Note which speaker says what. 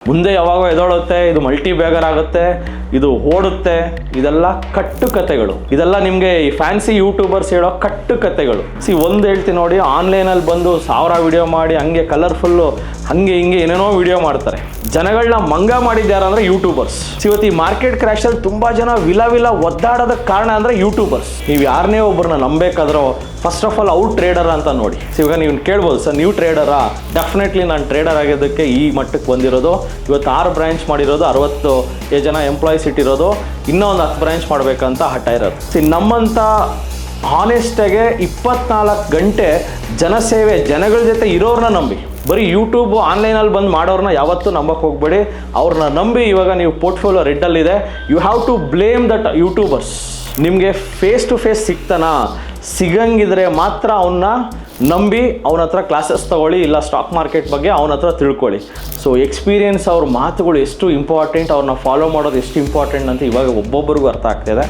Speaker 1: ಮುಂದೆ ಯಾವಾಗ ಎದೊಳುತ್ತೆ, ಇದು ಮಲ್ಟಿ ಬ್ಯಾಗರ್ ಆಗುತ್ತೆ, ಇದು ಓಡುತ್ತೆ, ಇದೆಲ್ಲ ಕಟ್ಟುಕತೆಗಳು. ಇದೆಲ್ಲ ನಿಮಗೆ ಈ ಫ್ಯಾನ್ಸಿ ಯೂಟ್ಯೂಬರ್ಸ್ ಹೇಳೋ ಕಟ್ಟುಕತೆಗಳು. ಒಂದು ಹೇಳ್ತೀನಿ ನೋಡಿ, ಆನ್ಲೈನಲ್ಲಿ ಬಂದು 1000 ವಿಡಿಯೋ ಮಾಡಿ ಹಂಗೆ ಕಲರ್ಫುಲ್ಲು ಹಂಗೆ ಹಿಂಗೆ ಏನೇನೋ ವಿಡಿಯೋ ಮಾಡ್ತಾರೆ. ಜನಗಳನ್ನ ಮಂಗ ಮಾಡಿದ್ಯಾರ ಅಂದರೆ ಯೂಟ್ಯೂಬರ್ಸ್. ಇವತ್ತು ಈ ಮಾರ್ಕೆಟ್ ಕ್ರ್ಯಾಶಲ್ಲಿ ತುಂಬ ಜನ ವಿಲ ಒದ್ದಾಡೋದಕ್ಕೆ ಕಾರಣ ಅಂದರೆ ಯೂಟ್ಯೂಬರ್ಸ್. ನೀವು ಯಾರನ್ನೇ ಒಬ್ಬರನ್ನ ನಂಬೇಕಾದ್ರೂ ಫಸ್ಟ್ ಆಫ್ ಆಲ್ ಅವ್ರು ಟ್ರೇಡರ್ ಅಂತ ನೋಡಿ. ಇವಾಗ ನೀವು ಕೇಳ್ಬೋದು, ಸರ್ ನೀವು ಟ್ರೇಡರಾ? ಡೆಫಿನೆಟ್ಲಿ ನಾನು ಟ್ರೇಡರ್ ಆಗೋದಕ್ಕೆ ಈ ಮಟ್ಟಕ್ಕೆ ಬಂದಿರೋದು. ಇವತ್ತು 6 ಬ್ರಾಂಚ್ ಮಾಡಿರೋದು, 60 ಜನ ಎಂಪ್ಲಾಯೀಸ್ ಇಟ್ಟಿರೋದು, ಇನ್ನೂ ಒಂದು 10 ಬ್ರಾಂಚ್ ಮಾಡಬೇಕಂತ ಹಠ ಇರೋದು. ನಮ್ಮಂಥ ಹಾನೆಸ್ಟಾಗೆ 24 ಗಂಟೆ ಜನಸೇವೆ, ಜನಗಳ ಜೊತೆ ಇರೋರನ್ನ ನಂಬಿ. ಬರೀ ಯೂಟ್ಯೂಬ್ ಆನ್ಲೈನಲ್ಲಿ ಬಂದು ಮಾಡೋರನ್ನ ಯಾವತ್ತೂ ನಂಬಕ್ಕೆ ಹೋಗ್ಬೇಡಿ. ಅವ್ರನ್ನ ನಂಬಿ ಇವಾಗ ನೀವು ಪೋರ್ಟ್ಫೋಲಿಯೋ ರೆಡ್ಡಲ್ಲಿದೆ. You have to blame that YouTubers. ನಿಮಗೆ ಫೇಸ್ ಟು ಫೇಸ್ ಸಿಗಂಗಿದ್ರೆ ಮಾತ್ರ ಅವನ್ನ ನಂಬಿ ಅವನ ಹತ್ರ ಕ್ಲಾಸಸ್ ತೊಗೊಳ್ಳಿ, ಇಲ್ಲ ಸ್ಟಾಕ್ ಮಾರ್ಕೆಟ್ ಬಗ್ಗೆ ಅವನ ಹತ್ರ ತಿಳ್ಕೊಳ್ಳಿ. ಸೊ ಎಕ್ಸ್ಪೀರಿಯನ್ಸ್, ಅವ್ರ ಮಾತುಗಳು ಎಷ್ಟು ಇಂಪಾರ್ಟೆಂಟ್, ಅವ್ರನ್ನ ಫಾಲೋ ಮಾಡೋದು ಎಷ್ಟು ಇಂಪಾರ್ಟೆಂಟ್ ಅಂತ ಇವಾಗ ಒಬ್ಬೊಬ್ಬರಿಗೂ ಅರ್ಥ ಆಗ್ತಿದೆ.